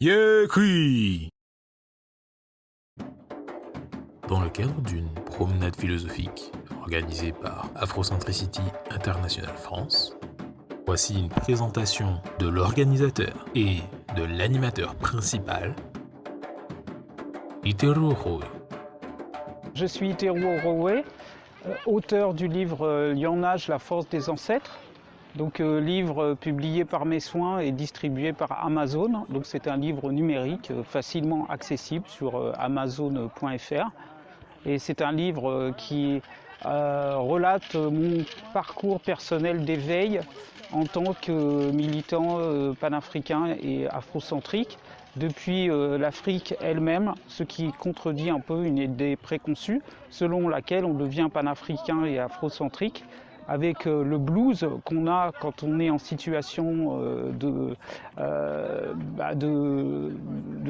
Yékui. Dans le cadre d'une promenade philosophique organisée par Afrocentricity International France, voici une présentation de l'organisateur et de l'animateur principal, Iteru Rowe. Je suis Iteru Rowe, auteur du livre Lion-Âge, la force des ancêtres. Donc livre publié par Mes Soins et distribué par Amazon. Donc c'est un livre numérique facilement accessible sur amazon.fr. Et c'est un livre qui relate mon parcours personnel d'éveil en tant que militant panafricain et afrocentrique depuis l'Afrique elle-même, ce qui contredit un peu une idée préconçue selon laquelle on devient panafricain et afrocentrique avec le blues qu'on a quand on est en situation de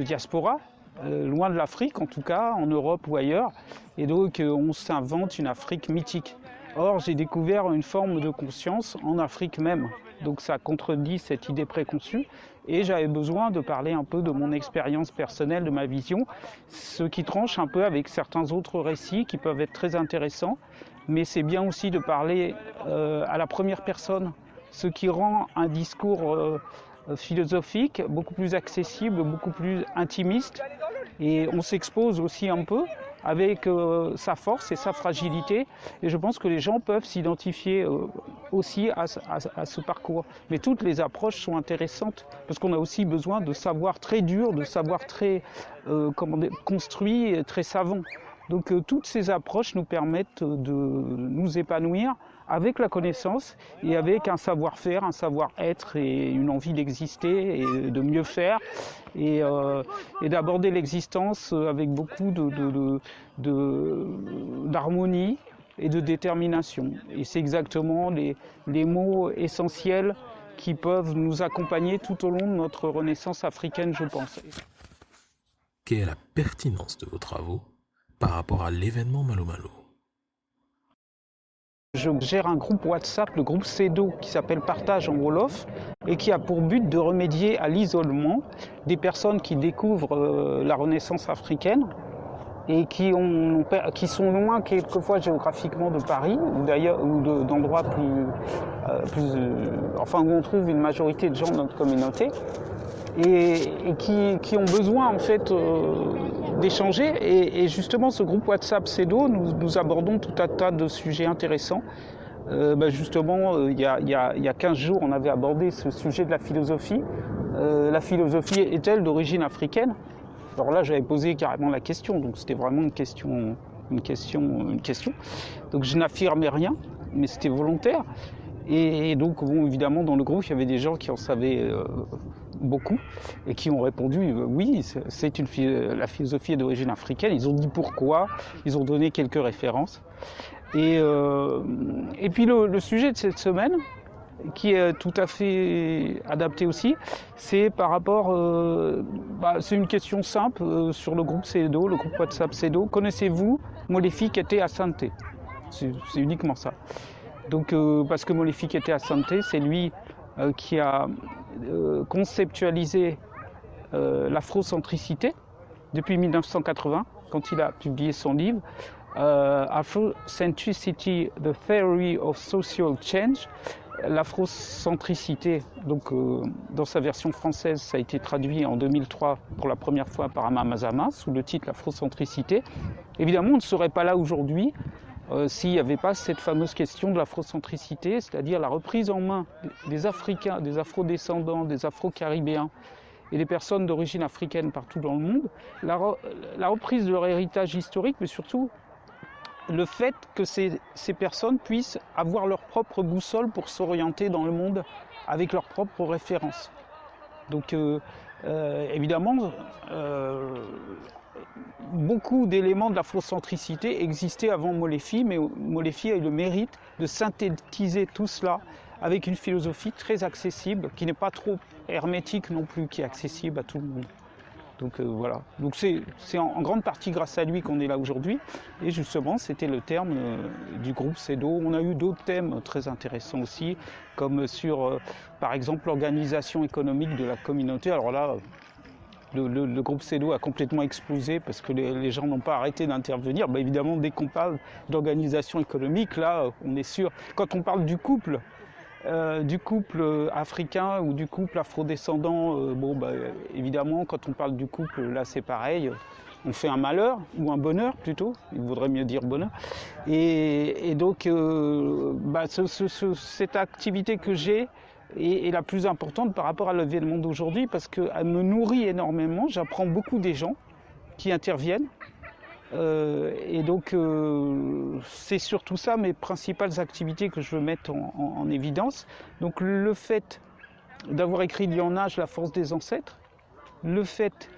diaspora, loin de l'Afrique en tout cas, en Europe ou ailleurs, et donc on s'invente une Afrique mythique. Or j'ai découvert une forme de conscience en Afrique même, donc ça contredit cette idée préconçue, et j'avais besoin de parler un peu de mon expérience personnelle, de ma vision, ce qui tranche un peu avec certains autres récits qui peuvent être très intéressants, mais c'est bien aussi de parler à la première personne, ce qui rend un discours philosophique beaucoup plus accessible, beaucoup plus intimiste, et on s'expose aussi un peu avec sa force et sa fragilité, et je pense que les gens peuvent s'identifier aussi à ce parcours. Mais toutes les approches sont intéressantes, parce qu'on a aussi besoin de savoir très dur, de savoir très construit et très savant. Donc toutes ces approches nous permettent de nous épanouir avec la connaissance et avec un savoir-faire, un savoir-être et une envie d'exister et de mieux faire et d'aborder l'existence avec beaucoup d'harmonie et de détermination. Et c'est exactement les mots essentiels qui peuvent nous accompagner tout au long de notre renaissance africaine, je pense. Quelle est la pertinence de vos travaux par rapport à l'événement Malo Malo? Je gère un groupe WhatsApp, le groupe CEDO, qui s'appelle Partage en Wolof, et qui a pour but de remédier à l'isolement des personnes qui découvrent la Renaissance africaine et qui sont loin quelquefois géographiquement de Paris ou d'ailleurs ou d'endroits où on trouve une majorité de gens de notre communauté et qui ont besoin en fait d'échanger, et justement ce groupe WhatsApp CEDO, nous abordons tout un tas de sujets intéressants. Justement, il y a 15 jours, on avait abordé ce sujet de la philosophie. La philosophie est-elle d'origine africaine? Alors là, j'avais posé carrément la question, donc c'était vraiment une question. Donc je n'affirmais rien, mais c'était volontaire. Et donc, évidemment, dans le groupe, il y avait des gens qui en savaient beaucoup et qui ont répondu oui, la philosophie est d'origine africaine. Ils ont dit pourquoi, ils ont donné quelques références. Et puis le sujet de cette semaine, qui est tout à fait adapté aussi, c'est par rapport, c'est une question simple sur le groupe CEDO, le groupe WhatsApp CEDO. Connaissez-vous Molefi Kete Asante? C'est uniquement ça. Donc, parce que Molefi Kete Asante, c'est lui qui a conceptualisé l'afrocentricité depuis 1980, quand il a publié son livre Afrocentricity, The Theory of Social Change. L'afrocentricité, donc dans sa version française, ça a été traduit en 2003 pour la première fois par Amamazama sous le titre L'afrocentricité. Évidemment, on ne serait pas là aujourd'hui s'il n'y avait pas cette fameuse question de l'afrocentricité, c'est-à-dire la reprise en main des Africains, des Afro-descendants, des Afro-Caribéens et des personnes d'origine africaine partout dans le monde, la reprise de leur héritage historique, mais surtout le fait que ces personnes puissent avoir leur propre boussole pour s'orienter dans le monde avec leurs propres références. Donc évidemment, beaucoup d'éléments de l'afrocentricité existaient avant Molefi, mais Molefi a eu le mérite de synthétiser tout cela avec une philosophie très accessible, qui n'est pas trop hermétique non plus, qui est accessible à tout le monde. Donc voilà. Donc c'est en grande partie grâce à lui qu'on est là aujourd'hui. Et justement, c'était le terme du groupe CEDO. On a eu d'autres thèmes très intéressants aussi, comme sur, par exemple, l'organisation économique de la communauté. Alors là, le groupe CEDO a complètement explosé parce que les gens n'ont pas arrêté d'intervenir. Évidemment, dès qu'on parle d'organisation économique, là, on est sûr. Quand on parle du couple africain ou du couple afrodescendant, évidemment, quand on parle du couple, là, c'est pareil. On fait un malheur, ou un bonheur plutôt, il vaudrait mieux dire bonheur. Et donc, cette activité que j'ai est la plus importante par rapport à l'événement d'aujourd'hui parce qu'elle me nourrit énormément. J'apprends beaucoup des gens qui interviennent. Et donc, c'est surtout ça mes principales activités que je veux mettre en évidence. Donc, le fait d'avoir écrit Lion Âge, la force des ancêtres, le fait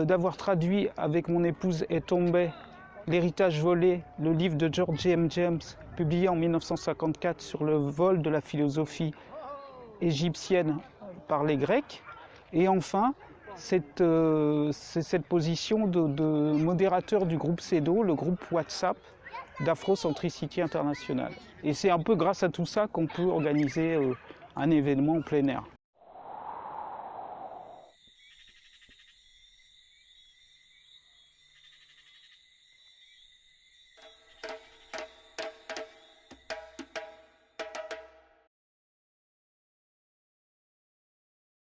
d'avoir traduit avec mon épouse Etombe L'héritage volé, le livre de George M. James, publié en 1954 sur le vol de la philosophie égyptienne par les Grecs. Et enfin, cette position de modérateur du groupe CEDO, le groupe WhatsApp d'Afrocentricity International. Et c'est un peu grâce à tout ça qu'on peut organiser un événement en plein air.